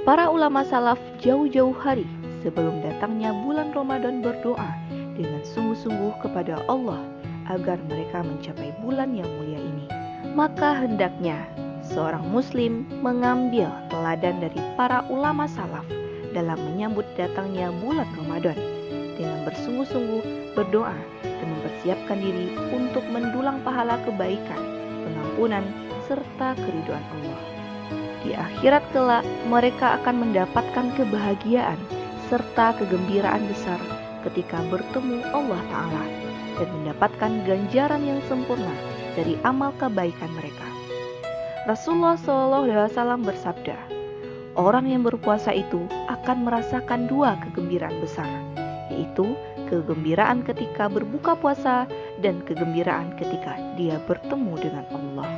Para ulama salaf jauh-jauh hari sebelum datangnya bulan Ramadan berdoa dengan sungguh-sungguh kepada Allah agar mereka mencapai bulan yang mulia ini. Maka hendaknya seorang muslim mengambil teladan dari para ulama salaf dalam menyambut datangnya bulan Ramadan dengan bersungguh-sungguh berdoa dan mempersiapkan diri untuk mendulang pahala kebaikan, pengampunan, serta keridhaan Allah. Di akhirat kelak, mereka akan mendapatkan kebahagiaan serta kegembiraan besar ketika bertemu Allah Ta'ala dan mendapatkan ganjaran yang sempurna dari amal kebaikan mereka. Rasulullah SAW bersabda, orang yang berpuasa itu akan merasakan dua kegembiraan besar, yaitu kegembiraan ketika berbuka puasa dan kegembiraan ketika dia bertemu dengan Allah.